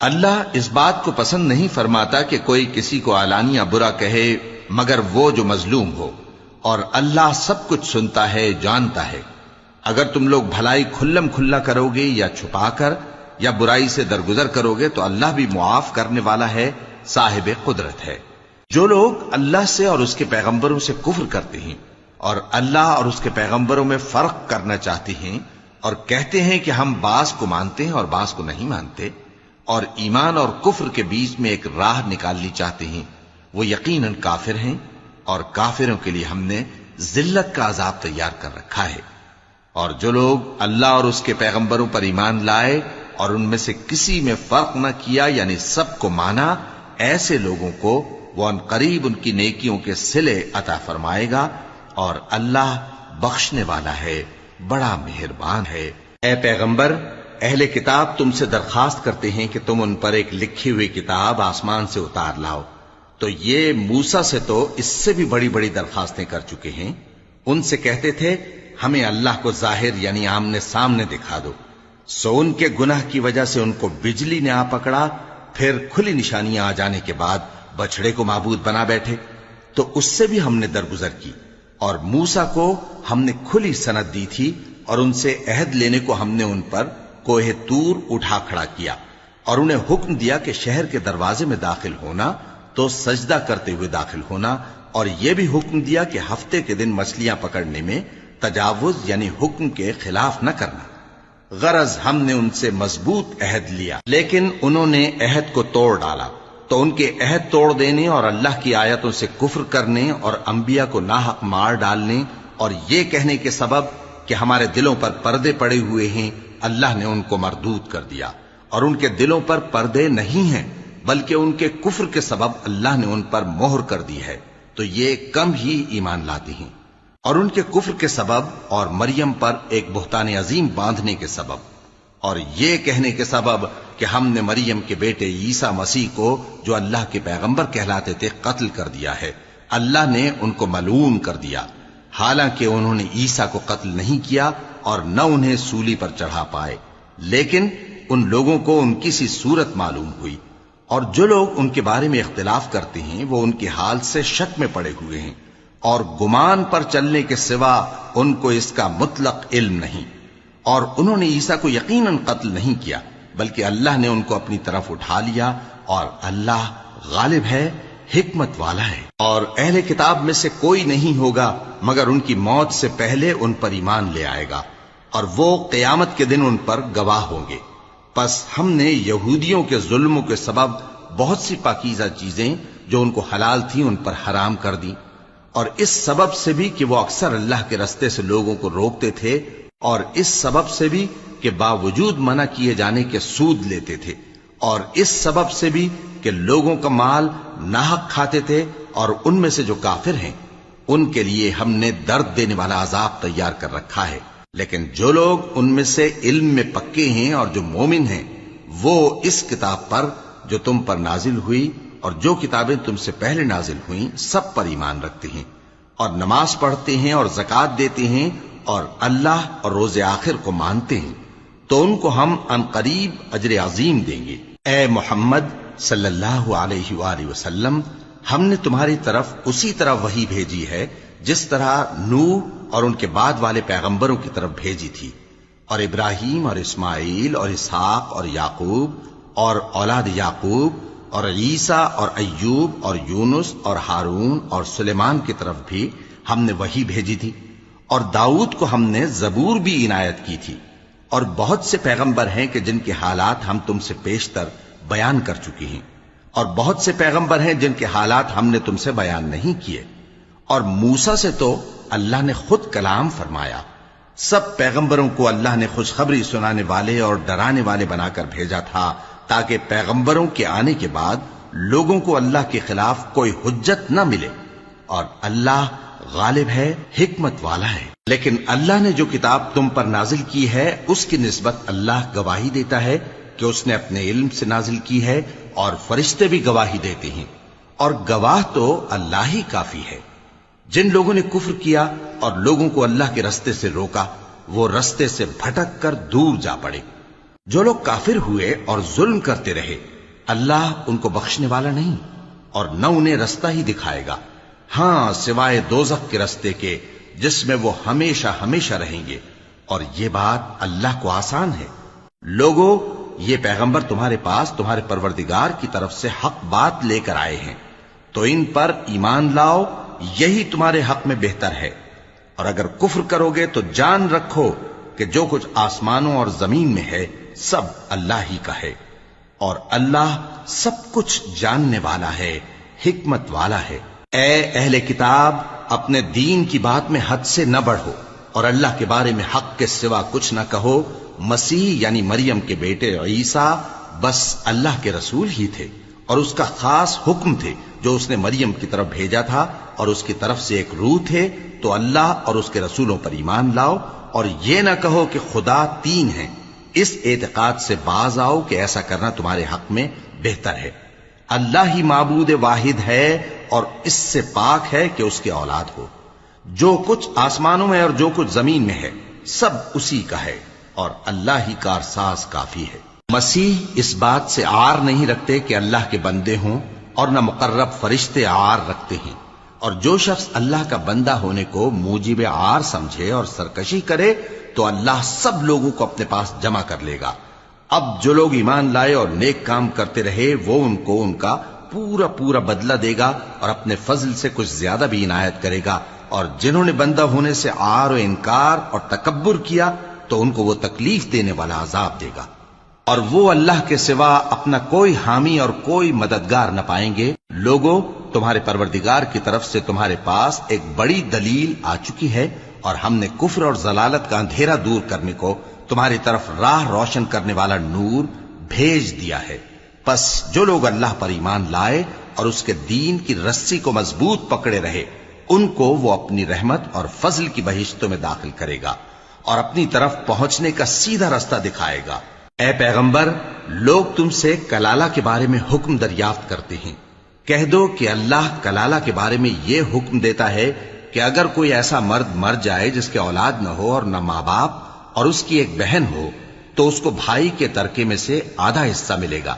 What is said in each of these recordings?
اللہ اس بات کو پسند نہیں فرماتا کہ کوئی کسی کو علانیہ برا کہے مگر وہ جو مظلوم ہو، اور اللہ سب کچھ سنتا ہے، جانتا ہے۔ اگر تم لوگ بھلائی کھلم کھلا کرو گے یا چھپا کر یا برائی سے درگزر کرو گے تو اللہ بھی معاف کرنے والا ہے، صاحب قدرت ہے۔ جو لوگ اللہ سے اور اس کے پیغمبروں سے کفر کرتے ہیں اور اللہ اور اس کے پیغمبروں میں فرق کرنا چاہتے ہیں اور کہتے ہیں کہ ہم بعض کو مانتے ہیں اور بعض کو نہیں مانتے، اور ایمان اور کفر کے بیچ میں ایک راہ نکالنی چاہتے ہیں، وہ یقیناً کافر ہیں، اور کافروں کے لیے ہم نے ذلت کا عذاب تیار کر رکھا ہے۔ اور جو لوگ اللہ اور اس کے پیغمبروں پر ایمان لائے اور ان میں سے کسی میں فرق نہ کیا، یعنی سب کو مانا، ایسے لوگوں کو وہ ان قریب ان کی نیکیوں کے صلے عطا فرمائے گا، اور اللہ بخشنے والا ہے، بڑا مہربان ہے۔ اے پیغمبر، اہل کتاب تم سے درخواست کرتے ہیں کہ تم ان پر ایک لکھی ہوئی کتاب آسمان سے اتار لاؤ، تو یہ موسیٰ سے تو اس سے بھی بڑی بڑی درخواستیں کر چکے ہیں۔ ان سے کہتے تھے ہمیں اللہ کو ظاہر یعنی آمنے سامنے دکھا دو، سو ان کے گناہ کی وجہ سے ان کو بجلی نے آ پکڑا، پھر کھلی نشانیاں آ جانے کے بعد بچڑے کو معبود بنا بیٹھے، تو اس سے بھی ہم نے درگزر کی۔ اور موسیٰ کو ہم نے کھلی سند دی تھی، اور ان سے عہد لینے کو ہم نے ان پر کوہ طور اٹھا کھڑا کیا، اور انہیں حکم دیا کہ شہر کے دروازے میں داخل ہونا تو سجدہ کرتے ہوئے داخل ہونا، اور یہ بھی حکم دیا کہ ہفتے کے دن مچھلیاں پکڑنے میں تجاوز یعنی حکم کے خلاف نہ کرنا۔ غرض ہم نے ان سے مضبوط عہد لیا، لیکن انہوں نے عہد کو توڑ ڈالا، تو ان کے عہد توڑ دینے اور اللہ کی آیتوں سے کفر کرنے اور انبیاء کو ناحق مار ڈالنے اور یہ کہنے کے سبب کہ ہمارے دلوں پر پردے پڑے ہوئے ہیں، اللہ نے ان کو مردود کر دیا۔ اور ان کے دلوں پر پردے نہیں ہیں بلکہ ان کے کفر کے سبب اللہ نے ان پر مہر کر دی ہے، تو یہ کم ہی ایمان لاتے ہیں۔ اور ان کے کفر کے سبب اور مریم پر ایک بہتان عظیم باندھنے کے سبب اور یہ کہنے کے سبب کہ ہم نے مریم کے بیٹے عیسیٰ مسیح کو جو اللہ کے پیغمبر کہلاتے تھے قتل کر دیا ہے، اللہ نے ان کو ملعون کر دیا، حالانکہ انہوں نے عیسیٰ کو قتل نہیں کیا اور نہ انہیں سولی پر چڑھا پائے، لیکن ان لوگوں کو ان کی سی صورت معلوم ہوئی۔ اور جو لوگ ان کے بارے میں اختلاف کرتے ہیں وہ ان کے حال سے شک میں پڑے ہوئے ہیں، اور گمان پر چلنے کے سوا ان کو اس کا مطلق علم نہیں۔ اور انہوں نے عیسیٰ کو یقیناً قتل نہیں کیا بلکہ اللہ نے ان کو اپنی طرف اٹھا لیا، اور اللہ غالب ہے، حکمت والا ہے۔ اور اہل کتاب میں سے کوئی نہیں ہوگا مگر ان کی موت سے پہلے ان پر ایمان لے آئے گا، اور وہ قیامت کے دن ان پر گواہ ہوں گے۔ پس ہم نے یہودیوں کے ظلموں کے سبب بہت سی پاکیزہ چیزیں جو ان کو حلال تھیں ان پر حرام کر دیں، اور اس سبب سے بھی کہ وہ اکثر اللہ کے رستے سے لوگوں کو روکتے تھے، اور اس سبب سے بھی کہ باوجود منع کیے جانے کے سود لیتے تھے، اور اس سبب سے بھی کہ لوگوں کا مال ناحق کھاتے تھے، اور ان میں سے جو کافر ہیں ان کے لیے ہم نے درد دینے والا عذاب تیار کر رکھا ہے۔ لیکن جو لوگ ان میں سے علم میں پکے ہیں اور جو مومن ہیں وہ اس کتاب پر جو تم پر نازل ہوئی اور جو کتابیں تم سے پہلے نازل ہوئیں سب پر ایمان رکھتے ہیں، اور نماز پڑھتے ہیں اور زکوٰۃ دیتے ہیں اور اللہ اور روز آخر کو مانتے ہیں، تو ان کو ہم ان قریب اجر عظیم دیں گے۔ اے محمد صلی اللہ علیہ وآلہ وسلم، ہم نے تمہاری طرف اسی طرح وحی بھیجی ہے جس طرح نوح اور ان کے بعد والے پیغمبروں کی طرف بھیجی تھی، اور ابراہیم اور اسماعیل اور اسحاق اور یعقوب اور اولاد یعقوب اور عیسیٰ اور ایوب اور یونس اور ہارون اور سلیمان کی طرف بھی ہم نے وحی بھیجی تھی، اور داؤد کو ہم نے زبور بھی عنایت کی تھی، اور بہت سے پیغمبر ہیں کہ جن کے حالات ہم تم سے پیشتر بیان کر چکے ہیں، اور بہت سے پیغمبر ہیں جن کے حالات ہم نے تم سے بیان نہیں کیے۔ اور موسیٰ سے تو اللہ نے خود کلام فرمایا۔ سب پیغمبروں کو اللہ نے خوشخبری سنانے والے اور ڈرانے والے بنا کر بھیجا تھا تاکہ پیغمبروں کے آنے کے بعد لوگوں کو اللہ کے خلاف کوئی حجت نہ ملے، اور اللہ غالب ہے، حکمت والا ہے۔ لیکن اللہ نے جو کتاب تم پر نازل کی ہے اس کی نسبت اللہ گواہی دیتا ہے کہ اس نے اپنے علم سے نازل کی ہے، اور فرشتے بھی گواہی دیتے ہیں، اور گواہ تو اللہ ہی کافی ہے۔ جن لوگوں نے کفر کیا اور لوگوں کو اللہ کے رستے سے روکا وہ رستے سے بھٹک کر دور جا پڑے۔ جو لوگ کافر ہوئے اور ظلم کرتے رہے اللہ ان کو بخشنے والا نہیں اور نہ انہیں رستہ ہی دکھائے گا، ہاں سوائے دوزخ کے رستے کے جس میں وہ ہمیشہ ہمیشہ رہیں گے، اور یہ بات اللہ کو آسان ہے۔ لوگو، یہ پیغمبر تمہارے پاس تمہارے پروردگار کی طرف سے حق بات لے کر آئے ہیں، تو ان پر ایمان لاؤ، یہی تمہارے حق میں بہتر ہے، اور اگر کفر کرو گے تو جان رکھو کہ جو کچھ آسمانوں اور زمین میں ہے سب اللہ ہی کا ہے، اور اللہ سب کچھ جاننے والا ہے، حکمت والا ہے۔ اے اہل کتاب، اپنے دین کی بات میں حد سے نہ بڑھو اور اللہ کے بارے میں حق کے سوا کچھ نہ کہو۔ مسیح یعنی مریم کے بیٹے عیسیٰ بس اللہ کے رسول ہی تھے اور اس کا خاص حکم تھے جو اس نے مریم کی طرف بھیجا تھا، اور اس کی طرف سے ایک روح تھے، تو اللہ اور اس کے رسولوں پر ایمان لاؤ، اور یہ نہ کہو کہ خدا تین ہیں، اس اعتقاد سے باز آؤ کہ ایسا کرنا تمہارے حق میں بہتر ہے۔ اللہ ہی معبود واحد ہے اور اس سے پاک ہے کہ اس کی اولاد ہو۔ جو کچھ آسمانوں میں اور جو کچھ زمین میں ہے سب اسی کا ہے، اور اللہ ہی کارساز کافی ہے۔ مسیح اس بات سے عار نہیں رکھتے کہ اللہ کے بندے ہوں، اور نہ مقرب فرشتے عار رکھتے ہیں، اور جو شخص اللہ کا بندہ ہونے کو موجب عار سمجھے اور سرکشی کرے تو اللہ سب لوگوں کو اپنے پاس جمع کر لے گا۔ اب جو لوگ ایمان لائے اور نیک کام کرتے رہے وہ ان کو ان کا پورا پورا بدلہ دے گا، اور اپنے فضل سے کچھ زیادہ بھی عنایت کرے گا، اور جنہوں نے بندہ ہونے سے عار و انکار اور تکبر کیا تو ان کو وہ تکلیف دینے والا عذاب دے گا، اور وہ اللہ کے سوا اپنا کوئی حامی اور کوئی مددگار نہ پائیں گے۔ لوگوں، تمہارے پروردگار کی طرف سے تمہارے پاس ایک بڑی دلیل آ چکی ہے، اور ہم نے کفر اور ضلالت کا اندھیرا دور کرنے کو تمہاری طرف راہ روشن کرنے والا نور بھیج دیا ہے۔ پس جو لوگ اللہ پر ایمان لائے اور اس کے دین کی رسی کو مضبوط پکڑے رہے ان کو وہ اپنی رحمت اور فضل کی بہشتوں میں داخل کرے گا اور اپنی طرف پہنچنے کا سیدھا رستہ دکھائے گا۔ اے پیغمبر، لوگ تم سے کلالہ کے بارے میں حکم دریافت کرتے ہیں، کہہ دو کہ اللہ کلالہ کے بارے میں یہ حکم دیتا ہے کہ اگر کوئی ایسا مرد مر جائے جس کے اولاد نہ ہو اور نہ ماں باپ اور اس کی ایک بہن ہو تو اس کو بھائی کے ترکے میں سے آدھا حصہ ملے گا،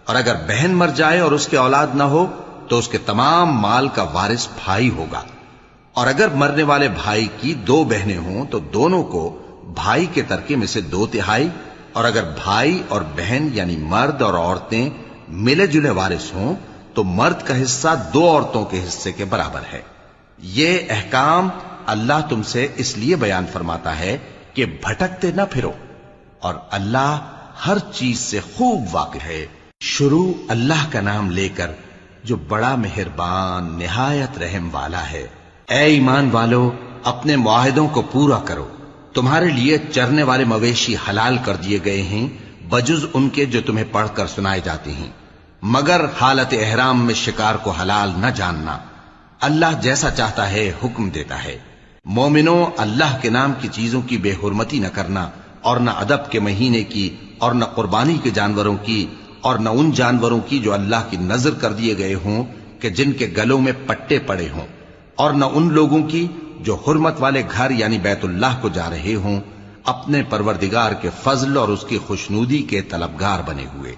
اور اگر بہن مر جائے اور اس کے اولاد نہ ہو تو اس کے تمام مال کا وارث بھائی ہوگا، اور اگر مرنے والے بھائی کی دو بہنیں ہوں تو دونوں کو بھائی کے ترکے میں سے 2/3، اور اگر بھائی اور بہن یعنی مرد اور عورتیں ملے جلے وارث ہوں تو مرد کا حصہ 2 عورتوں کے حصے کے برابر ہے۔ یہ احکام اللہ تم سے اس لیے بیان فرماتا ہے کہ بھٹکتے نہ پھرو، اور اللہ ہر چیز سے خوب واقف ہے۔ شروع اللہ کا نام لے کر جو بڑا مہربان نہایت رحم والا ہے۔ اے ایمان والو، اپنے معاہدوں کو پورا کرو۔ تمہارے لیے چرنے والے مویشی حلال کر دیے گئے ہیں بجز ان کے جو تمہیں پڑھ کر سنائے جاتے ہیں، مگر حالت احرام میں شکار کو حلال نہ جاننا۔ اللہ جیسا چاہتا ہے حکم دیتا ہے۔ مومنوں، اللہ کے نام کی چیزوں کی بے حرمتی نہ کرنا، اور نہ ادب کے مہینے کی، اور نہ قربانی کے جانوروں کی، اور نہ ان جانوروں کی جو اللہ کی نذر کر دیے گئے ہوں کہ جن کے گلوں میں پٹے پڑے ہوں، اور نہ ان لوگوں کی جو حرمت والے گھر یعنی بیت اللہ کو جا رہے ہوں اپنے پروردگار کے فضل اور اس کی خوشنودی کے طلبگار بنے ہوئے۔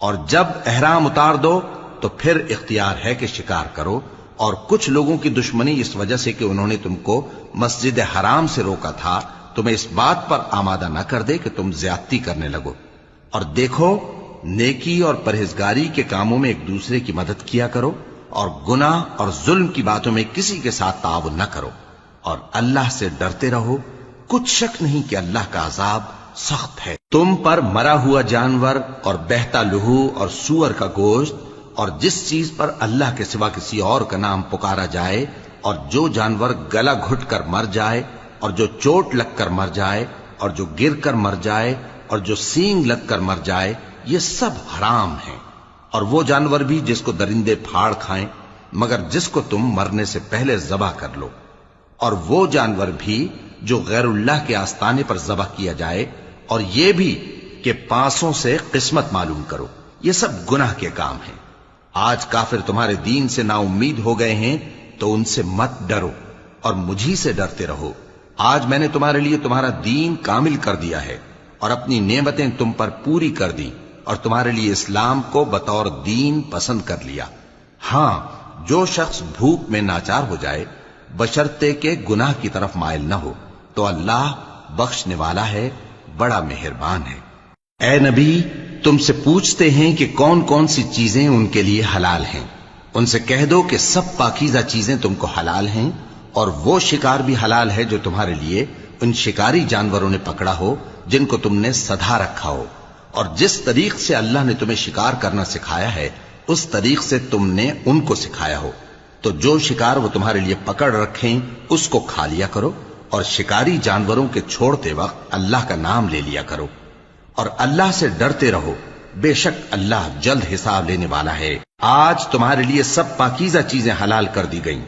اور جب احرام اتار دو تو پھر اختیار ہے کہ شکار کرو، اور کچھ لوگوں کی دشمنی اس وجہ سے کہ انہوں نے تم کو مسجد حرام سے روکا تھا تمہیں اس بات پر آمادہ نہ کر دے کہ تم زیادتی کرنے لگو۔ اور دیکھو، نیکی اور پرہیزگاری کے کاموں میں ایک دوسرے کی مدد کیا کرو، اور گناہ اور ظلم کی باتوں میں کسی کے ساتھ تعاون نہ کرو، اور اللہ سے ڈرتے رہو۔ کچھ شک نہیں کہ اللہ کا عذاب سخت ہے۔ تم پر مرا ہوا جانور اور بہتا لہو اور سور کا گوشت اور جس چیز پر اللہ کے سوا کسی اور کا نام پکارا جائے، اور جو جانور گلا گھٹ کر مر جائے، اور جو چوٹ لگ کر مر جائے، اور جو گر کر مر جائے، اور جو سینگ لگ کر مر جائے، یہ سب حرام ہیں۔ اور وہ جانور بھی جس کو درندے پھاڑ کھائیں، مگر جس کو تم مرنے سے پہلے ذبح کر لو، اور وہ جانور بھی جو غیر اللہ کے آستانے پر ذبح کیا جائے، اور یہ بھی کہ پاسوں سے قسمت معلوم کرو، یہ سب گناہ کے کام ہیں۔ آج کافر تمہارے دین سے نا امید ہو گئے ہیں تو ان سے مت ڈرو اور مجھی سے ڈرتے رہو۔ آج میں نے تمہارے لیے تمہارا دین کامل کر دیا ہے، اور اپنی نعمتیں تم پر پوری کر دی اور تمہارے لیے اسلام کو بطور دین پسند کر لیا۔ ہاں، جو شخص بھوک میں ناچار ہو جائے بشرطے کہ گناہ کی طرف مائل نہ ہو تو اللہ بخشنے والا ہے، بڑا مہربان ہے۔ اے نبی، تم سے پوچھتے ہیں کہ کون کون سی چیزیں ان کے لیے حلال ہیں۔ ان سے کہہ دو کہ سب پاکیزہ چیزیں تم کو حلال ہیں، اور وہ شکار بھی حلال ہے جو تمہارے لیے ان شکاری جانوروں نے پکڑا ہو جن کو تم نے سدھا رکھا ہو، اور جس طریق سے اللہ نے تمہیں شکار کرنا سکھایا ہے اس طریق سے تم نے ان کو سکھایا ہو۔ تو جو شکار وہ تمہارے لیے پکڑ رکھیں اس کو کھا لیا کرو، اور شکاری جانوروں کے چھوڑتے وقت اللہ کا نام لے لیا کرو، اور اللہ سے ڈرتے رہو، بے شک اللہ جلد حساب لینے والا ہے۔ آج تمہارے لیے سب پاکیزہ چیزیں حلال کر دی گئیں،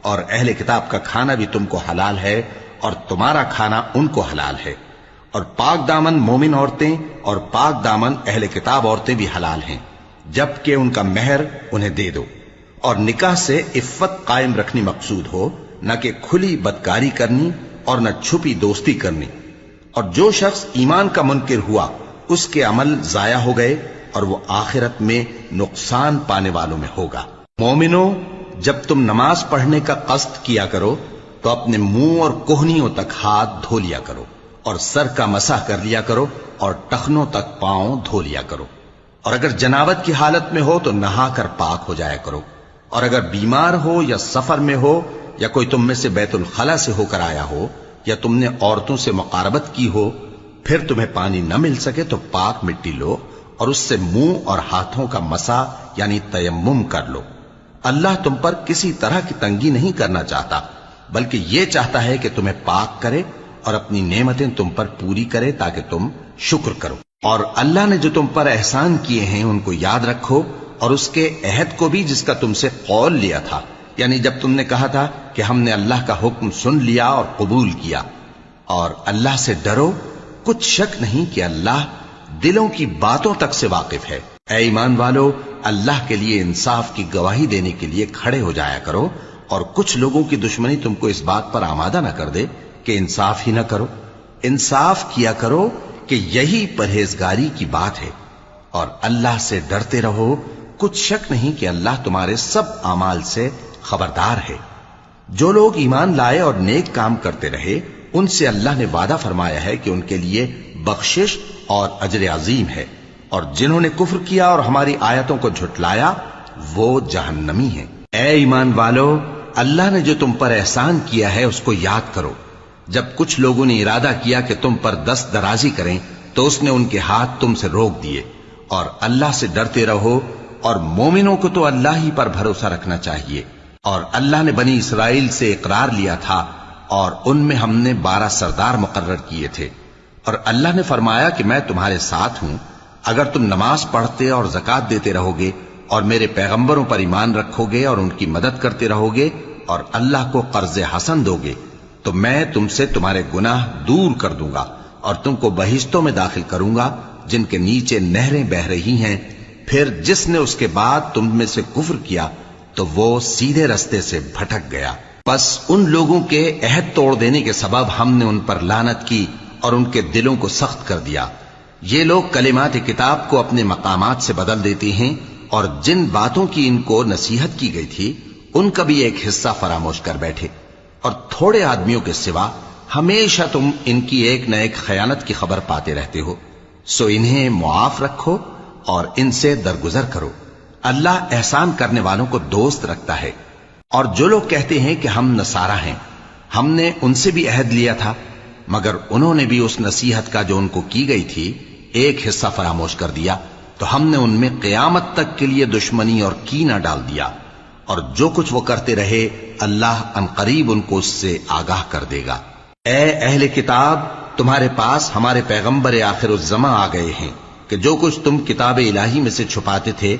اور اہل کتاب کا کھانا بھی تم کو حلال ہے اور تمہارا کھانا ان کو حلال ہے، اور پاک دامن مومن عورتیں اور پاک دامن اہل کتاب عورتیں بھی حلال ہیں، جبکہ ان کا مہر انہیں دے دو، اور نکاح سے عفت قائم رکھنی مقصود ہو، نہ کہ کھلی بدکاری کرنی اور نہ چھپی دوستی کرنی۔ اور جو شخص ایمان کا منکر ہوا اس کے عمل ضائع ہو گئے اور وہ آخرت میں نقصان پانے والوں میں ہوگا۔ مومنوں، جب تم نماز پڑھنے کا قصد کیا کرو تو اپنے منہ اور کوہنیوں تک ہاتھ دھو لیا کرو، اور سر کا مسح کر لیا کرو، اور ٹخنوں تک پاؤں دھو لیا کرو، اور اگر جنابت کی حالت میں ہو تو نہا کر پاک ہو جایا کرو، اور اگر بیمار ہو یا سفر میں ہو یا کوئی تم میں سے بیت الخلا سے ہو کر آیا ہو یا تم نے عورتوں سے مقاربت کی ہو، پھر تمہیں پانی نہ مل سکے تو پاک مٹی لو اور اس سے منہ اور ہاتھوں کا مسح یعنی تیمم کر لو۔ اللہ تم پر کسی طرح کی تنگی نہیں کرنا چاہتا، بلکہ یہ چاہتا ہے کہ تمہیں پاک کرے اور اپنی نعمتیں تم پر پوری کرے تاکہ تم شکر کرو۔ اور اللہ نے جو تم پر احسان کیے ہیں ان کو یاد رکھو، اور اس کے عہد کو بھی جس کا تم سے قول لیا تھا، یعنی جب تم نے کہا تھا کہ ہم نے اللہ کا حکم سن لیا اور قبول کیا۔ اور اللہ سے ڈرو، کچھ شک نہیں کہ اللہ دلوں کی باتوں تک سے واقف ہے۔ اے ایمان والو، اللہ کے لیے انصاف کی گواہی دینے کے لیے کھڑے ہو جایا کرو، اور کچھ لوگوں کی دشمنی تم کو اس بات پر آمادہ نہ کر دے کہ انصاف ہی نہ کرو۔ انصاف کیا کرو کہ یہی پرہیزگاری کی بات ہے، اور اللہ سے ڈرتے رہو، کچھ شک نہیں کہ اللہ تمہارے سب اعمال سے خبردار ہے۔ جو لوگ ایمان لائے اور نیک کام کرتے رہے ان سے اللہ نے وعدہ فرمایا ہے کہ ان کے لیے بخشش اور اجر عظیم ہے، اور جنہوں نے کفر کیا اور ہماری آیتوں کو جھٹلایا وہ جہنمی ہیں۔ اے ایمان والو، اللہ نے جو تم پر احسان کیا ہے اس کو یاد کرو۔ جب کچھ لوگوں نے ارادہ کیا کہ تم پر دست درازی کریں تو اس نے ان کے ہاتھ تم سے روک دیے، اور اللہ سے ڈرتے رہو، اور مومنوں کو تو اللہ ہی پر بھروسہ رکھنا چاہیے۔ اور اللہ نے بنی اسرائیل سے اقرار لیا تھا اور ان میں ہم نے 12 سردار مقرر کیے تھے، اور اللہ نے فرمایا کہ میں تمہارے ساتھ ہوں اگر تم نماز پڑھتے اور زکوٰۃ دیتے رہو گے اور میرے پیغمبروں پر ایمان رکھو گے اور ان کی مدد کرتے رہو گے اور اللہ کو قرض حسن دو گے تو میں تم سے تمہارے گناہ دور کر دوں گا اور تم کو بہشتوں میں داخل کروں گا جن کے نیچے نہریں بہ رہی ہیں۔ پھر جس نے اس کے بعد تم میں سے کفر کیا تو وہ سیدھے رستے سے بھٹک گیا۔ پس ان لوگوں کے عہد توڑ دینے کے سبب ہم نے ان پر لعنت کی اور ان کے دلوں کو سخت کر دیا۔ یہ لوگ کلمات کتاب کو اپنے مقامات سے بدل دیتے ہیں، اور جن باتوں کی ان کو نصیحت کی گئی تھی ان کا بھی ایک حصہ فراموش کر بیٹھے، اور تھوڑے آدمیوں کے سوا ہمیشہ تم ان کی ایک نہ ایک خیانت کی خبر پاتے رہتے ہو، سو انہیں معاف رکھو اور ان سے درگزر کرو۔ اللہ احسان کرنے والوں کو دوست رکھتا ہے۔ اور جو لوگ کہتے ہیں کہ ہم نصارہ ہیں، ہم نے ان سے بھی عہد لیا تھا، مگر انہوں نے بھی اس نصیحت کا جو ان کو کی گئی تھی ایک حصہ فراموش کر دیا، تو ہم نے ان میں قیامت تک کے لیے دشمنی اور کینہ ڈال دیا، اور جو کچھ وہ کرتے رہے اللہ عنقریب ان کو اس سے آگاہ کر دے گا۔ اے اہل کتاب، تمہارے پاس ہمارے پیغمبر آخر الزماں آ گئے ہیں کہ جو کچھ تم کتاب الہی میں سے چھپاتے تھے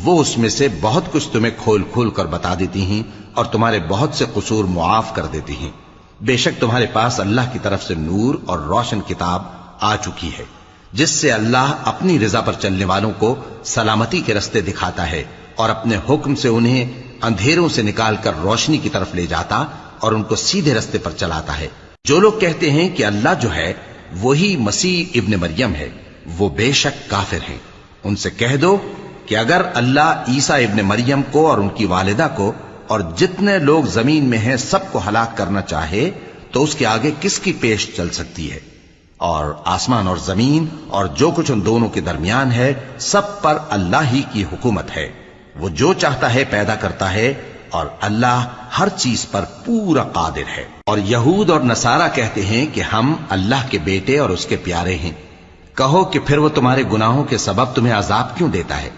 وہ اس میں سے بہت کچھ تمہیں کھول کھول کر بتا دیتی ہیں اور تمہارے بہت سے قصور معاف کر دیتی ہیں۔ بے شک تمہارے پاس اللہ کی طرف سے نور اور روشن کتاب آ چکی ہے، جس سے اللہ اپنی رضا پر چلنے والوں کو سلامتی کے رستے دکھاتا ہے اور اپنے حکم سے انہیں اندھیروں سے نکال کر روشنی کی طرف لے جاتا اور ان کو سیدھے رستے پر چلاتا ہے۔ جو لوگ کہتے ہیں کہ اللہ جو ہے وہی مسیح ابن مریم ہے، وہ بے شک کافر ہیں۔ ان سے کہہ دو کہ اگر اللہ عیسیٰ ابن مریم کو اور ان کی والدہ کو اور جتنے لوگ زمین میں ہیں سب کو ہلاک کرنا چاہے تو اس کے آگے کس کی پیش چل سکتی ہے؟ اور آسمان اور زمین اور جو کچھ ان دونوں کے درمیان ہے سب پر اللہ ہی کی حکومت ہے۔ وہ جو چاہتا ہے پیدا کرتا ہے اور اللہ ہر چیز پر پورا قادر ہے۔ اور یہود اور نصارہ کہتے ہیں کہ ہم اللہ کے بیٹے اور اس کے پیارے ہیں۔ کہو کہ پھر وہ تمہارے گناہوں کے سبب تمہیں عذاب کیوں دیتا ہے؟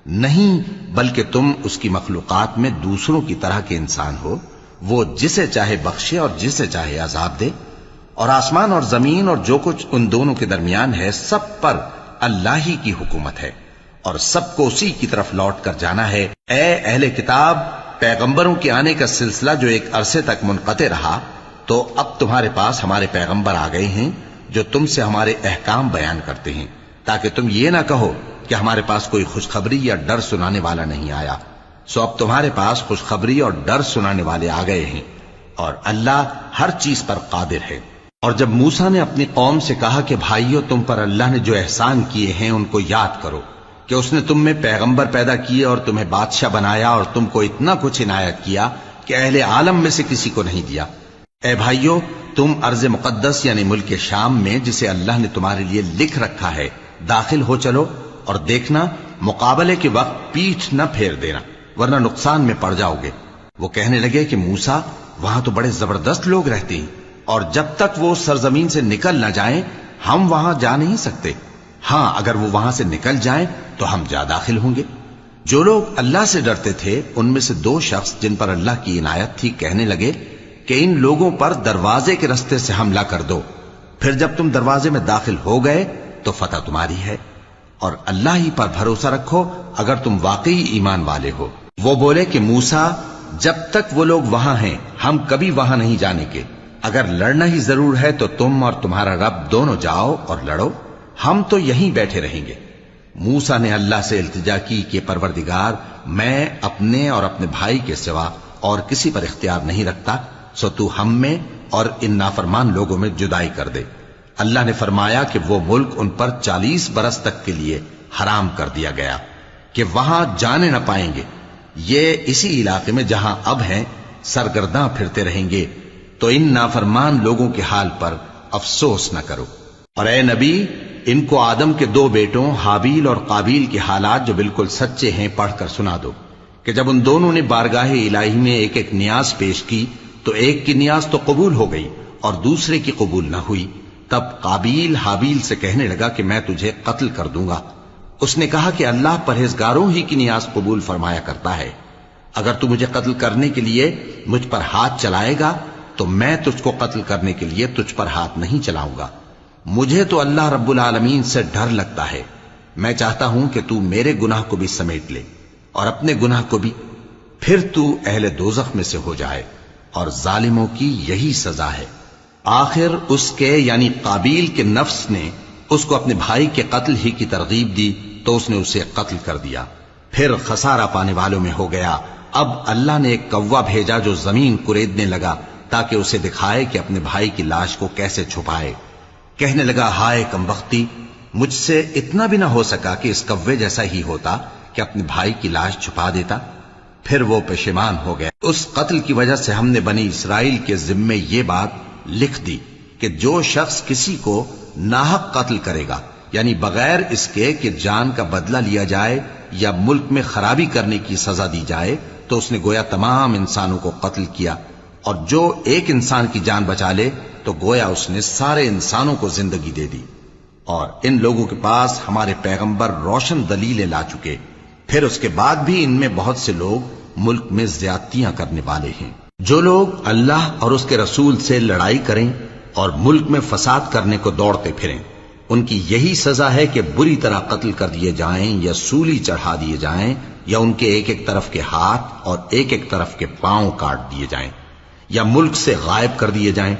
نہیں، بلکہ تم اس کی مخلوقات میں دوسروں کی طرح کے انسان ہو، وہ جسے چاہے بخشے اور جسے چاہے عذاب دے۔ اور آسمان اور زمین اور جو کچھ ان دونوں کے درمیان ہے سب پر اللہ ہی کی حکومت ہے اور سب کو اسی کی طرف لوٹ کر جانا ہے۔ اے اہل کتاب، پیغمبروں کے آنے کا سلسلہ جو ایک عرصے تک منقطع رہا، تو اب تمہارے پاس ہمارے پیغمبر آ گئے ہیں جو تم سے ہمارے احکام بیان کرتے ہیں، تاکہ تم یہ نہ کہو کہ ہمارے پاس کوئی خوشخبری یا ڈر سنانے والا نہیں آیا۔ سو اب تمہارے پاس خوشخبری اور ڈر سنانے والے آ گئے ہیں، اور اللہ ہر چیز پر قادر ہے۔ اور جب موسیٰ نے اپنی قوم سے کہا کہ بھائیو، تم پر اللہ نے جو احسان کیے ہیں ان کو یاد کرو، کہ اس نے تم میں پیغمبر پیدا کیے اور تمہیں بادشاہ بنایا اور تم کو اتنا کچھ عنایت کیا کہ اہل عالم میں سے کسی کو نہیں دیا۔ اے بھائیو، تم ارض مقدس یعنی ملک شام میں، جسے اللہ نے تمہارے لیے لکھ رکھا ہے، داخل ہو چلو، اور دیکھنا مقابلے کے وقت پیٹھ نہ پھیر دینا، ورنہ نقصان میں پڑ جاؤ گے۔ وہ کہنے لگے کہ موسیٰ، وہاں تو بڑے زبردست لوگ رہتے ہیں، اور جب تک وہ سرزمین سے نکل نہ جائیں ہم وہاں جا نہیں سکتے۔ ہاں، اگر وہ وہاں سے نکل جائیں تو ہم جا داخل ہوں گے۔ جو لوگ اللہ سے ڈرتے تھے ان میں سے دو شخص جن پر اللہ کی عنایت تھی کہنے لگے کہ ان لوگوں پر دروازے کے رستے سے حملہ کر دو، پھر جب تم دروازے میں داخل ہو گئے تو فتح تمہاری ہے، اور اللہ ہی پر بھروسہ رکھو اگر تم واقعی ایمان والے ہو۔ وہ بولے کہ موسیٰ، جب تک وہ لوگ وہاں ہیں ہم کبھی وہاں نہیں جانے کے، اگر لڑنا ہی ضرور ہے تو تم اور تمہارا رب دونوں جاؤ اور لڑو، ہم تو یہیں بیٹھے رہیں گے۔ موسیٰ نے اللہ سے التجا کی کہ پروردگار، میں اپنے اور اپنے بھائی کے سوا اور کسی پر اختیار نہیں رکھتا، سو تو ہم میں اور ان نافرمان لوگوں میں جدائی کر دے۔ اللہ نے فرمایا کہ وہ ملک ان پر 40 برس تک کے لیے حرام کر دیا گیا کہ وہاں جانے نہ پائیں گے۔ یہ اسی علاقے میں جہاں اب ہیں سرگرداں پھرتے رہیں گے، تو ان نافرمان لوگوں کے حال پر افسوس نہ کرو۔ اور اے نبی، ان کو آدم کے 2 بیٹوں حابیل اور قابیل کے حالات جو بالکل سچے ہیں پڑھ کر سنا دو، کہ جب ان دونوں نے بارگاہ الہی میں ایک ایک نیاز پیش کی تو ایک کی نیاز تو قبول ہو گئی اور دوسرے کی قبول نہ ہوئی۔ تب قابیل حابیل سے کہنے لگا کہ میں تجھے قتل کر دوں گا۔ اس نے کہا کہ اللہ پرہیزگاروں ہی کی نیاز قبول فرمایا کرتا ہے، اگر تو مجھے قتل کرنے کے لیے مجھ پر ہاتھ چلائے گا تو میں تجھ کو قتل کرنے کے لیے تجھ پر ہاتھ نہیں چلاؤں گا۔ مجھے تو اللہ رب العالمین سے ڈر لگتا ہے، میں چاہتا ہوں کہ تو میرے گناہ کو بھی سمیٹ لے اور اپنے گناہ کو بھی، پھر تو اہل دوزخ میں سے ہو جائے، اور ظالموں کی یہی سزا ہے۔ آخر اس کے یعنی قابیل کے نفس نے اس کو اپنے بھائی کے قتل ہی کی ترغیب دی تو اس نے اسے قتل کر دیا، پھر خسارہ پانے والوں میں ہو گیا۔ اب اللہ نے ایک کوا بھیجا جو زمین کریدنے لگا تاکہ اسے دکھائے کہ اپنے بھائی کی لاش کو کیسے چھپائے۔ کہنے لگا، ہائے کمبختی، مجھ سے اتنا بھی نہ ہو سکا کہ اس کوے جیسا ہی ہوتا کہ اپنے بھائی کی لاش چھپا دیتا۔ پھر وہ پشیمان ہو گیا۔ اس قتل کی وجہ سے ہم نے بنی اسرائیل کے ذمے یہ بات لکھ دی کہ جو شخص کسی کو ناحق قتل کرے گا، یعنی بغیر اس کے کہ جان کا بدلہ لیا جائے یا ملک میں خرابی کرنے کی سزا دی جائے، تو اس نے گویا تمام انسانوں کو قتل کیا، اور جو ایک انسان کی جان بچا لے تو گویا اس نے سارے انسانوں کو زندگی دے دی۔ اور ان لوگوں کے پاس ہمارے پیغمبر روشن دلیلیں لا چکے، پھر اس کے بعد بھی ان میں بہت سے لوگ ملک میں زیادتیاں کرنے والے ہیں۔ جو لوگ اللہ اور اس کے رسول سے لڑائی کریں اور ملک میں فساد کرنے کو دوڑتے پھریں، ان کی یہی سزا ہے کہ بری طرح قتل کر دیے جائیں یا سولی چڑھا دیے جائیں، یا ان کے ایک ایک طرف کے ہاتھ اور ایک ایک طرف کے پاؤں کاٹ دیے جائیں، یا ملک سے غائب کر دیے جائیں۔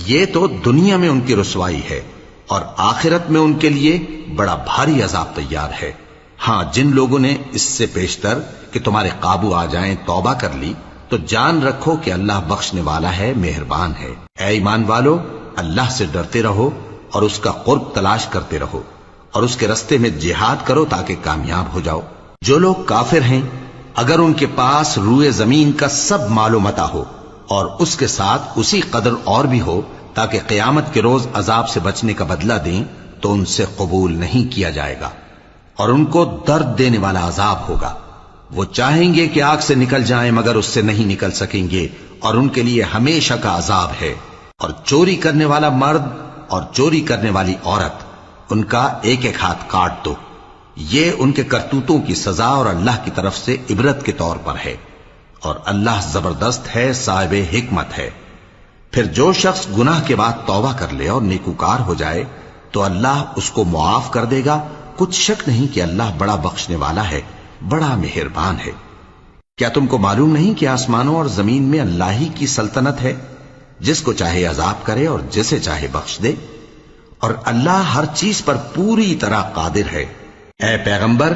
یہ تو دنیا میں ان کی رسوائی ہے، اور آخرت میں ان کے لیے بڑا بھاری عذاب تیار ہے۔ ہاں، جن لوگوں نے اس سے پیشتر کہ تمہارے قابو آ جائیں توبہ کر لی تو جان رکھو کہ اللہ بخشنے والا ہے، مہربان ہے۔ اے ایمان والو، اللہ سے ڈرتے رہو اور اس کا قرب تلاش کرتے رہو اور اس کے رستے میں جہاد کرو تاکہ کامیاب ہو جاؤ۔ جو لوگ کافر ہیں اگر ان کے پاس روئے زمین کا سب مال و متاع ہو اور اس کے ساتھ اسی قدر اور بھی ہو تاکہ قیامت کے روز عذاب سے بچنے کا بدلہ دیں تو ان سے قبول نہیں کیا جائے گا، اور ان کو درد دینے والا عذاب ہوگا۔ وہ چاہیں گے کہ آگ سے نکل جائیں مگر اس سے نہیں نکل سکیں گے، اور ان کے لیے ہمیشہ کا عذاب ہے۔ اور چوری کرنے والا مرد اور چوری کرنے والی عورت، ان کا ایک ایک ہاتھ کاٹ دو۔ یہ ان کے کرتوتوں کی سزا اور اللہ کی طرف سے عبرت کے طور پر ہے، اور اللہ زبردست ہے، صاحب حکمت ہے۔ پھر جو شخص گناہ کے بعد توبہ کر لے اور نیکوکار ہو جائے تو اللہ اس کو معاف کر دے گا۔ کچھ شک نہیں کہ اللہ بڑا بخشنے والا ہے، بڑا مہربان ہے۔ کیا تم کو معلوم نہیں کہ آسمانوں اور زمین میں اللہ ہی کی سلطنت ہے، جس کو چاہے عذاب کرے اور جسے چاہے بخش دے، اور اللہ ہر چیز پر پوری طرح قادر ہے۔ اے پیغمبر،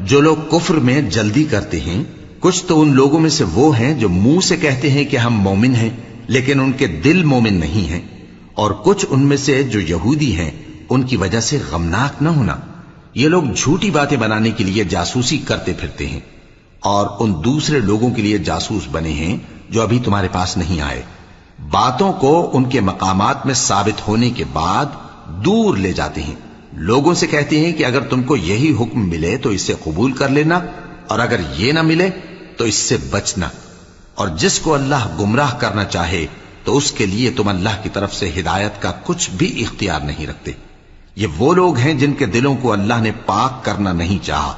جو لوگ کفر میں جلدی کرتے ہیں، کچھ تو ان لوگوں میں سے وہ ہیں جو منہ سے کہتے ہیں کہ ہم مومن ہیں لیکن ان کے دل مومن نہیں ہیں، اور کچھ ان میں سے جو یہودی ہیں، ان کی وجہ سے غمناک نہ ہونا۔ یہ لوگ جھوٹی باتیں بنانے کے لیے جاسوسی کرتے پھرتے ہیں، اور ان دوسرے لوگوں کے لیے جاسوس بنے ہیں جو ابھی تمہارے پاس نہیں آئے۔ باتوں کو ان کے مقامات میں ثابت ہونے کے بعد دور لے جاتے ہیں، لوگوں سے کہتے ہیں کہ اگر تم کو یہی حکم ملے تو اسے قبول کر لینا، اور اگر یہ نہ ملے تو اس سے بچنا، اور جس کو اللہ گمراہ کرنا چاہے تو اس کے لیے تم اللہ کی طرف سے ہدایت کا کچھ بھی اختیار نہیں رکھتے۔ یہ وہ لوگ ہیں جن کے دلوں کو اللہ نے پاک کرنا نہیں چاہا،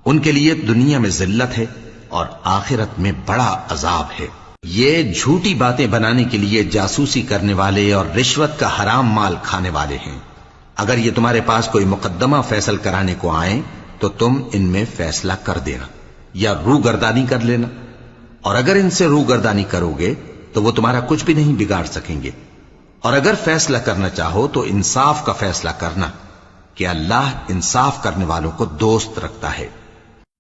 ان کے لیے دنیا میں ذلت ہے اور آخرت میں بڑا عذاب ہے۔ یہ جھوٹی باتیں بنانے کے لیے جاسوسی کرنے والے اور رشوت کا حرام مال کھانے والے ہیں۔ اگر یہ تمہارے پاس کوئی مقدمہ فیصل کرانے کو آئیں تو تم ان میں فیصلہ کر دینا یا روگردانی کر لینا، اور اگر ان سے روگردانی کرو گے تو وہ تمہارا کچھ بھی نہیں بگاڑ سکیں گے۔ اور اگر فیصلہ کرنا چاہو تو انصاف کا فیصلہ کرنا، کہ اللہ انصاف کرنے والوں کو دوست رکھتا ہے۔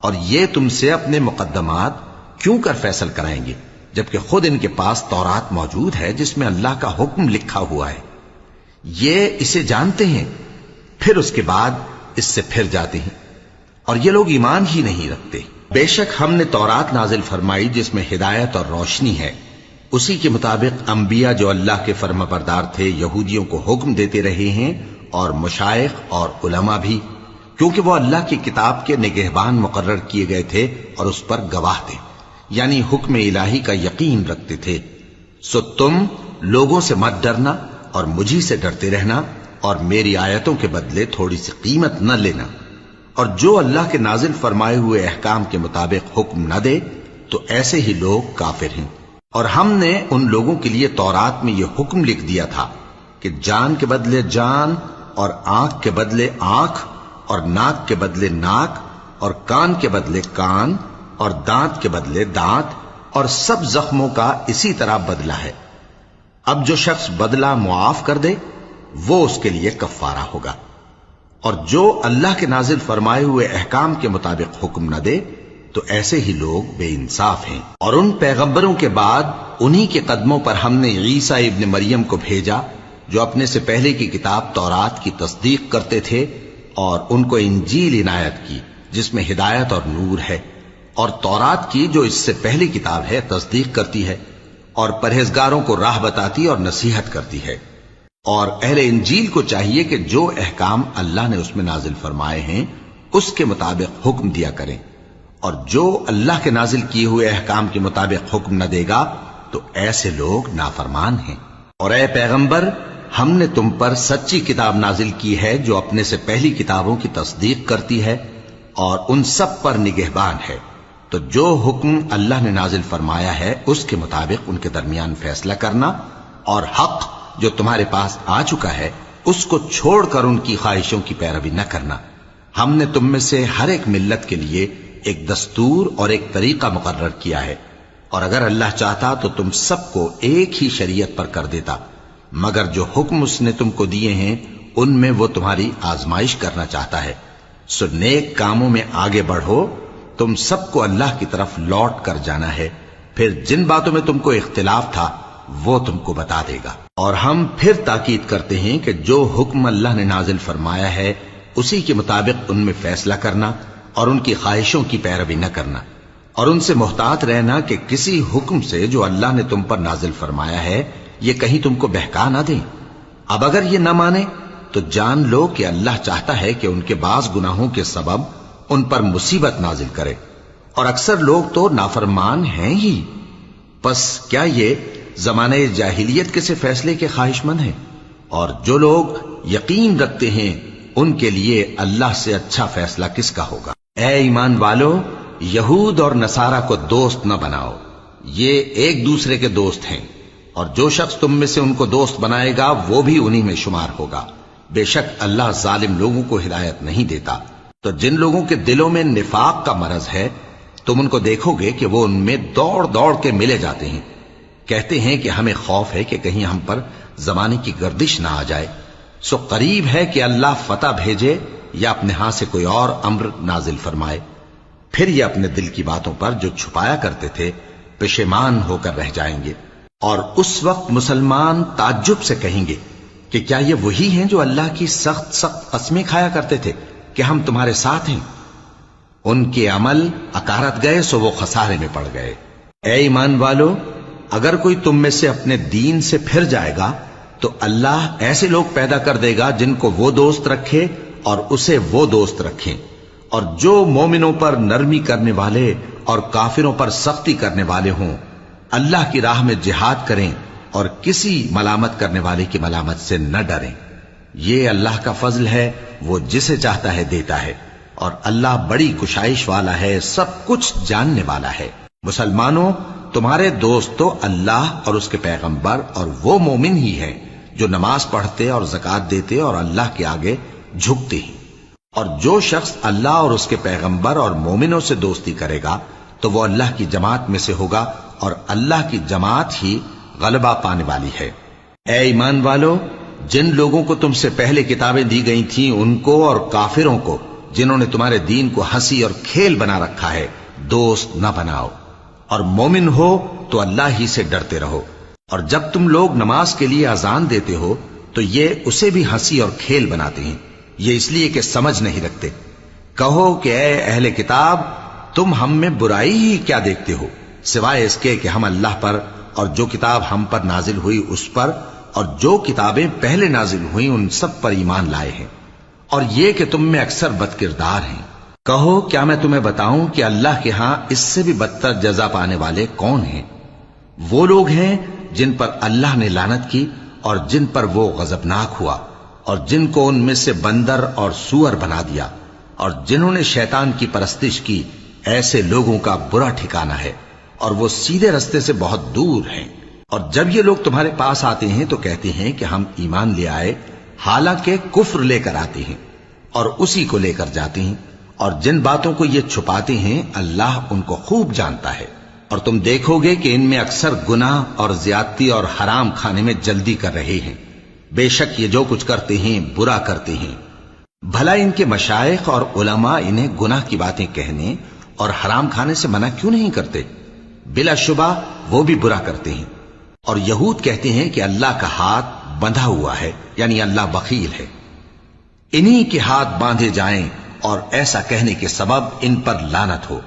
اور یہ تم سے اپنے مقدمات کیوں کر فیصل کرائیں گے جبکہ خود ان کے پاس تورات موجود ہے جس میں اللہ کا حکم لکھا ہوا ہے۔ یہ اسے جانتے ہیں، پھر اس کے بعد اس سے پھر جاتے ہیں، اور یہ لوگ ایمان ہی نہیں رکھتے۔ بے شک ہم نے تورات نازل فرمائی جس میں ہدایت اور روشنی ہے، اسی کے مطابق انبیاء جو اللہ کے فرما بردار تھے یہودیوں کو حکم دیتے رہے ہیں، اور مشائخ اور علماء بھی، کیونکہ وہ اللہ کی کتاب کے نگہبان مقرر کیے گئے تھے اور اس پر گواہ تھے، یعنی حکم الہی کا یقین رکھتے تھے۔ سو تم لوگوں سے مت ڈرنا اور مجھی سے ڈرتے رہنا، اور میری آیتوں کے بدلے تھوڑی سی قیمت نہ لینا، اور جو اللہ کے نازل فرمائے ہوئے احکام کے مطابق حکم نہ دے تو ایسے ہی لوگ کافر ہیں۔ اور ہم نے ان لوگوں کے لیے تورات میں یہ حکم لکھ دیا تھا کہ جان کے بدلے جان، اور آنکھ کے بدلے آنکھ، اور ناک کے بدلے ناک، اور کان کے بدلے کان، اور دانت کے بدلے دانت، اور سب زخموں کا اسی طرح بدلہ ہے۔ اب جو شخص بدلہ معاف کر دے وہ اس کے لیے کفارہ ہوگا، اور جو اللہ کے نازل فرمائے ہوئے احکام کے مطابق حکم نہ دے تو ایسے ہی لوگ بے انصاف ہیں۔ اور ان پیغمبروں کے بعد انہی کے قدموں پر ہم نے عیسیٰ ابن مریم کو بھیجا جو اپنے سے پہلے کی کتاب تورات کی تصدیق کرتے تھے، اور ان کو انجیل عنایت کی جس میں ہدایت اور نور ہے، اور تورات کی جو اس سے پہلی کتاب ہے تصدیق کرتی ہے، اور پرہیزگاروں کو راہ بتاتی اور نصیحت کرتی ہے۔ اور اہل انجیل کو چاہیے کہ جو احکام اللہ نے اس میں نازل فرمائے ہیں اس کے مطابق حکم دیا کریں، اور جو اللہ کے نازل کیے ہوئے احکام کے مطابق حکم نہ دے گا تو ایسے لوگ نافرمان ہیں۔ اور اے پیغمبر، ہم نے تم پر سچی کتاب نازل کی ہے جو اپنے سے پہلی کتابوں کی تصدیق کرتی ہے اور ان سب پر نگہبان ہے، تو جو حکم اللہ نے نازل فرمایا ہے اس کے مطابق ان کے درمیان فیصلہ کرنا، اور حق جو تمہارے پاس آ چکا ہے اس کو چھوڑ کر ان کی خواہشوں کی پیروی نہ کرنا۔ ہم نے تم میں سے ہر ایک ملت کے لیے ایک دستور اور ایک طریقہ مقرر کیا ہے، اور اگر اللہ چاہتا تو تم سب کو ایک ہی شریعت پر کر دیتا، مگر جو حکم اس نے تم کو دیے ہیں ان میں وہ تمہاری آزمائش کرنا چاہتا ہے۔ سو نیک کاموں میں آگے بڑھو، تم سب کو اللہ کی طرف لوٹ کر جانا ہے۔ پھر جن باتوں میں تم کو اختلاف تھا وہ تم کو بتا دے گا۔ اور ہم پھر تاکید کرتے ہیں کہ جو حکم اللہ نے نازل فرمایا ہے اسی کے مطابق ان میں فیصلہ کرنا اور ان کی خواہشوں کی پیروی نہ کرنا، اور ان سے محتاط رہنا کہ کسی حکم سے جو اللہ نے تم پر نازل فرمایا ہے یہ کہیں تم کو بہکا نہ دیں۔ اب اگر یہ نہ مانے تو جان لو کہ اللہ چاہتا ہے کہ ان کے بعض گناہوں کے سبب ان پر مصیبت نازل کرے، اور اکثر لوگ تو نافرمان ہیں ہی۔ پس کیا یہ زمانہ جاہلیت کے سے فیصلے کے خواہش مند ہیں؟ اور جو لوگ یقین رکھتے ہیں ان کے لیے اللہ سے اچھا فیصلہ کس کا ہوگا؟ اے ایمان والو، یہود اور نصارہ کو دوست نہ بناؤ، یہ ایک دوسرے کے دوست ہیں، اور جو شخص تم میں سے ان کو دوست بنائے گا وہ بھی انہی میں شمار ہوگا۔ بے شک اللہ ظالم لوگوں کو ہدایت نہیں دیتا۔ تو جن لوگوں کے دلوں میں نفاق کا مرض ہے تم ان کو دیکھو گے کہ وہ ان میں دوڑ دوڑ کے ملے جاتے ہیں، کہتے ہیں کہ ہمیں خوف ہے کہ کہیں ہم پر زمانے کی گردش نہ آ جائے، سو قریب ہے کہ اللہ فتح بھیجے یا اپنے ہاں سے کوئی اور امر نازل فرمائے، پھر یہ اپنے دل کی باتوں پر جو چھپایا کرتے تھے پشیمان ہو کر رہ جائیں گے۔ اور اس وقت مسلمان تعجب سے کہیں گے کہ کیا یہ وہی ہیں جو اللہ کی سخت سخت قسمیں کھایا کرتے تھے کہ ہم تمہارے ساتھ ہیں؟ ان کے عمل اکارت گئے سو وہ خسارے میں پڑ گئے۔ اے ایمان والو، اگر کوئی تم میں سے اپنے دین سے پھر جائے گا تو اللہ ایسے لوگ پیدا کر دے گا جن کو وہ دوست رکھے اور اسے وہ دوست رکھیں، اور جو مومنوں پر نرمی کرنے والے اور کافروں پر سختی کرنے والے ہوں، اللہ کی راہ میں جہاد کریں اور کسی ملامت کرنے والے کی ملامت سے نہ ڈریں۔ یہ اللہ کا فضل ہے، وہ جسے چاہتا ہے دیتا ہے، اور اللہ بڑی کشائش والا ہے، سب کچھ جاننے والا ہے۔ مسلمانوں، تمہارے دوست تو اللہ اور اس کے پیغمبر اور وہ مومن ہی ہیں جو نماز پڑھتے اور زکوٰۃ دیتے اور اللہ کے آگے جھکتے ہیں۔ اور جو شخص اللہ اور اس کے پیغمبر اور مومنوں سے دوستی کرے گا تو وہ اللہ کی جماعت میں سے ہوگا، اور اللہ کی جماعت ہی غلبہ پانے والی ہے۔ اے ایمان والو، جن لوگوں کو تم سے پہلے کتابیں دی گئی تھیں ان کو اور کافروں کو جنہوں نے تمہارے دین کو ہنسی اور کھیل بنا رکھا ہے دوست نہ بناؤ، اور مومن ہو تو اللہ ہی سے ڈرتے رہو۔ اور جب تم لوگ نماز کے لیے اذان دیتے ہو تو یہ اسے بھی ہنسی اور کھیل بناتے ہیں، یہ اس لیے کہ سمجھ نہیں رکھتے۔ کہو کہ اے اہل کتاب، تم ہم میں برائی ہی کیا دیکھتے ہو، سوائے اس کے کہ ہم اللہ پر اور جو کتاب ہم پر نازل ہوئی اس پر اور جو کتابیں پہلے نازل ہوئیں ان سب پر ایمان لائے ہیں، اور یہ کہ تم میں اکثر بد کردار ہیں۔ کہو کیا میں تمہیں بتاؤں کہ اللہ کے ہاں اس سے بھی بدتر جزا پانے والے کون ہیں؟ وہ لوگ ہیں جن پر اللہ نے لعنت کی اور جن پر وہ غضبناک ہوا، اور جن کو ان میں سے بندر اور سور بنا دیا، اور جنہوں نے شیطان کی پرستش کی، ایسے لوگوں کا برا ٹھکانہ ہے، اور وہ سیدھے رستے سے بہت دور ہیں۔ اور جب یہ لوگ تمہارے پاس آتے ہیں تو کہتے ہیں کہ ہم ایمان لے آئے، حالانکہ کفر لے کر آتے ہیں اور اسی کو لے کر جاتے ہیں، اور جن باتوں کو یہ چھپاتے ہیں اللہ ان کو خوب جانتا ہے۔ اور تم دیکھو گے کہ ان میں اکثر گناہ اور زیادتی اور حرام کھانے میں جلدی کر رہے ہیں، بے شک یہ جو کچھ کرتے ہیں برا کرتے ہیں۔ بھلا ان کے مشائخ اور علماء انہیں گناہ کی باتیں کہنے اور حرام کھانے سے منع کیوں نہیں کرتے؟ بلا شبہ وہ بھی برا کرتے ہیں۔ اور یہود کہتے ہیں کہ اللہ کا ہاتھ بندھا ہوا ہے، یعنی اللہ بخیل ہے، انہی کے ہاتھ باندھے جائیں، اور ایسا کہنے کے سبب ان پر لعنت ہو۔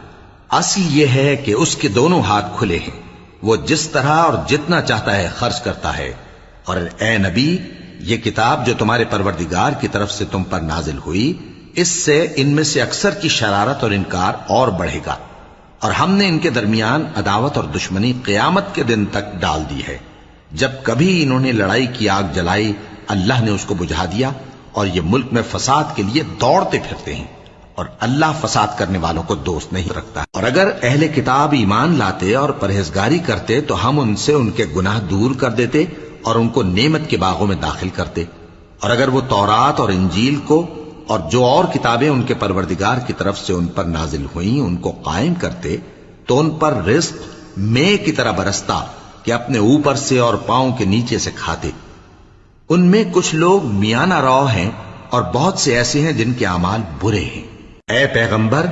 اصل یہ ہے کہ اس کے دونوں ہاتھ کھلے ہیں، وہ جس طرح اور جتنا چاہتا ہے خرچ کرتا ہے۔ اور اے نبی، یہ کتاب جو تمہارے پروردگار کی طرف سے تم پر نازل ہوئی، اس سے ان میں سے اکثر کی شرارت اور انکار اور بڑھے گا، اور ہم نے ان کے درمیان عداوت اور دشمنی قیامت کے دن تک ڈال دی ہے۔ جب کبھی انہوں نے لڑائی کی آگ جلائی اللہ نے اس کو بجھا دیا، اور یہ ملک میں فساد کے لیے دوڑتے پھرتے ہیں، اور اللہ فساد کرنے والوں کو دوست نہیں رکھتا۔ اور اگر اہل کتاب ایمان لاتے اور پرہیزگاری کرتے تو ہم ان سے ان کے گناہ دور کر دیتے اور ان کو نعمت کے باغوں میں داخل کرتے۔ اور اگر وہ تورات اور انجیل کو اور جو اور کتابیں ان کے پروردگار کی طرف سے ان پر نازل ہوئیں ان کو قائم کرتے تو ان پر رزق مے کی طرح برستا کہ اپنے اوپر سے اور پاؤں کے نیچے سے کھاتے۔ ان میں کچھ لوگ میانہ رو ہیں اور بہت سے ایسے ہیں جن کے اعمال برے ہیں۔ اے پیغمبر،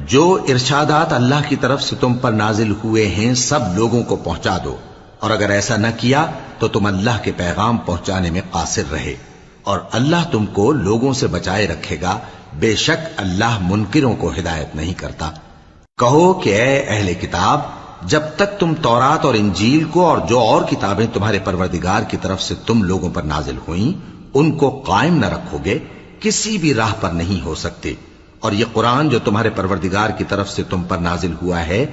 جو ارشادات اللہ کی طرف سے تم پر نازل ہوئے ہیں سب لوگوں کو پہنچا دو، اور اگر ایسا نہ کیا تو تم اللہ کے پیغام پہنچانے میں قاصر رہے، اور اللہ تم کو لوگوں سے بچائے رکھے گا، بے شک اللہ منکروں کو ہدایت نہیں کرتا۔ کہو کہ اے اہل کتاب، جب تک تم تورات اور انجیل کو اور جو اور کتابیں تمہارے پروردگار کی طرف سے تم لوگوں پر نازل ہوئیں ان کو قائم نہ رکھو گے، کسی بھی راہ پر نہیں ہو سکتے، اور یہ قرآن جو تمہارے پروردگار کی طرف سے تم پر نازل ہوا ہے،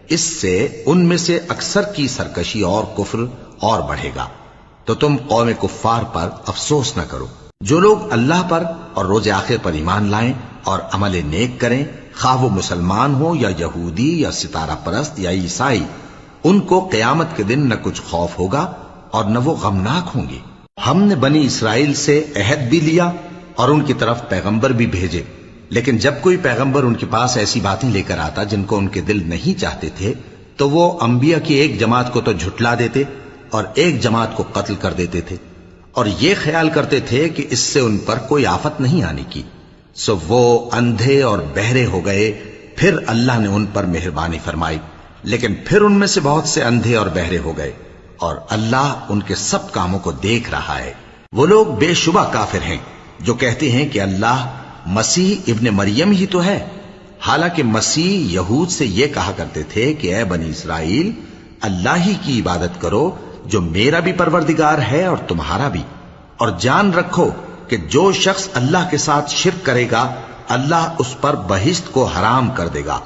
اس سے ان میں سے اکثر کی سرکشی اور کفر اور بڑھے گا، تو تم قوم کفار پر افسوس نہ کرو۔ جو لوگ اللہ پر اور روز آخر پر ایمان لائیں اور عمل نیک کریں، خواہ وہ مسلمان ہو یا یہودی یا ستارہ پرست یا عیسائی، ان کو قیامت کے دن نہ کچھ خوف ہوگا اور نہ وہ غمناک ہوں گے۔ ہم نے بنی اسرائیل سے عہد بھی لیا اور ان کی طرف پیغمبر بھی بھیجے، لیکن جب کوئی پیغمبر ان کے پاس ایسی باتیں لے کر آتا جن کو ان کے دل نہیں چاہتے تھے تو وہ انبیاء کی ایک جماعت کو تو جھٹلا دیتے اور ایک جماعت کو قتل کر دیتے تھے، اور یہ خیال کرتے تھے کہ اس سے ان پر کوئی آفت نہیں آنے کی، سو وہ اندھے اور بہرے ہو گئے۔ پھر اللہ نے ان پر مہربانی فرمائی، لیکن پھر ان میں سے بہت سے اندھے اور بہرے ہو گئے، اور اللہ ان کے سب کاموں کو دیکھ رہا ہے۔ وہ لوگ بے شبہ کافر ہیں جو کہتے ہیں کہ اللہ مسیح ابن مریم ہی تو ہے، حالانکہ مسیح یہود سے یہ کہا کرتے تھے کہ اے بنی اسرائیل، اللہ ہی کی عبادت کرو جو میرا بھی پروردگار ہے اور تمہارا بھی، اور جان رکھو کہ جو شخص اللہ کے ساتھ شرک کرے گا اللہ اس پر بہشت کو حرام کر دے گا،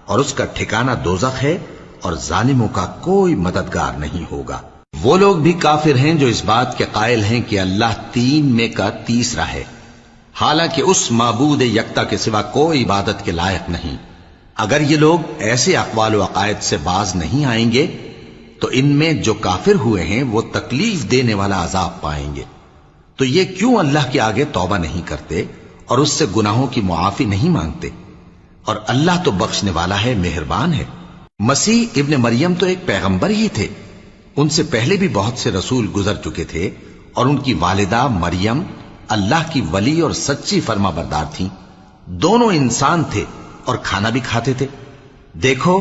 اور اس کا ٹھکانہ دوزخ ہے، اور ظالموں کا کوئی مددگار نہیں ہوگا۔ وہ لوگ بھی کافر ہیں جو اس بات کے قائل ہیں کہ اللہ تین میں کا تیسرا ہے، حالانکہ اس معبود یکتا کے سوا کوئی عبادت کے لائق نہیں۔ اگر یہ لوگ ایسے اقوال و عقائد سے باز نہیں آئیں گے تو ان میں جو کافر ہوئے ہیں وہ تکلیف دینے والا عذاب پائیں گے۔ تو یہ کیوں اللہ کے آگے توبہ نہیں کرتے اور اس سے گناہوں کی معافی نہیں مانگتے؟ اور اللہ تو بخشنے والا ہے، مہربان ہے۔ مسیح ابن مریم تو ایک پیغمبر ہی تھے، ان سے پہلے بھی بہت سے رسول گزر چکے تھے، اور ان کی والدہ مریم اللہ کی ولی اور سچی فرما بردار تھیں، دونوں انسان تھے اور کھانا بھی کھاتے تھے۔ دیکھو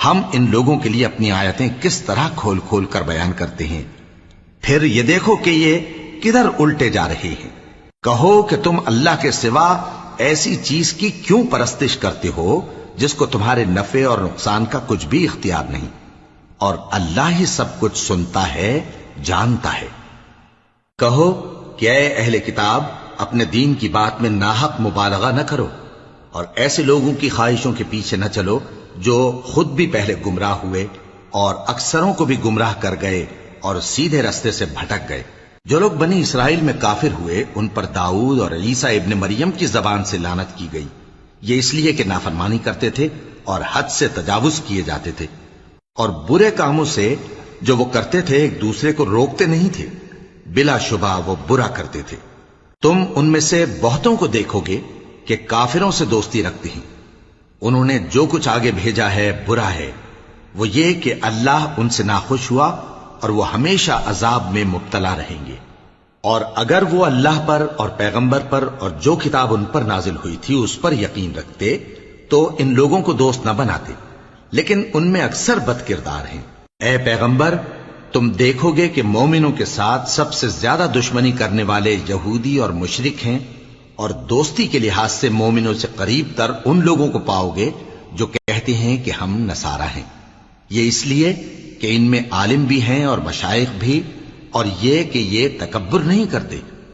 ہم ان لوگوں کے لیے اپنی آیتیں کس طرح کھول کھول کر بیان کرتے ہیں، پھر یہ دیکھو کہ یہ کدھر الٹے جا رہے ہیں۔ کہو کہ تم اللہ کے سوا ایسی چیز کی کیوں پرستش کرتے ہو جس کو تمہارے نفع اور نقصان کا کچھ بھی اختیار نہیں، اور اللہ ہی سب کچھ سنتا ہے، جانتا ہے۔ کہو کہ اے اہل کتاب، اپنے دین کی بات میں ناحق مبالغہ نہ کرو، اور ایسے لوگوں کی خواہشوں کے پیچھے نہ چلو جو خود بھی پہلے گمراہ ہوئے اور اکثروں کو بھی گمراہ کر گئے اور سیدھے رستے سے بھٹک گئے۔ جو لوگ بنی اسرائیل میں کافر ہوئے ان پر داؤد اور عیسیٰ ابن مریم کی زبان سے لعنت کی گئی، یہ اس لیے کہ نافرمانی کرتے تھے اور حد سے تجاوز کیے جاتے تھے، اور برے کاموں سے جو وہ کرتے تھے ایک دوسرے کو روکتے نہیں تھے، بلا شبہ وہ برا کرتے تھے۔ تم ان میں سے بہتوں کو دیکھو گے کہ کافروں سے دوستی رکھتے ہیں، انہوں نے جو کچھ آگے بھیجا ہے برا ہے، وہ یہ کہ اللہ ان سے ناخوش ہوا اور وہ ہمیشہ عذاب میں مبتلا رہیں گے۔ اور اگر وہ اللہ پر اور پیغمبر پر اور جو کتاب ان پر نازل ہوئی تھی اس پر یقین رکھتے تو ان لوگوں کو دوست نہ بناتے، لیکن ان میں اکثر بد کردار ہیں۔ اے پیغمبر، تم دیکھو گے کہ مومنوں کے ساتھ سب سے زیادہ دشمنی کرنے والے یہودی اور مشرک ہیں، اور دوستی کے لحاظ سے مومنوں سے قریب تر ان لوگوں کو پاؤ گے جو کہتے ہیں کہ ہم نصارہ ہیں، یہ اس لیے کہ ان میں عالم بھی ہیں اور مشائخ بھی، اور یہ کہ یہ تکبر نہیں کرتے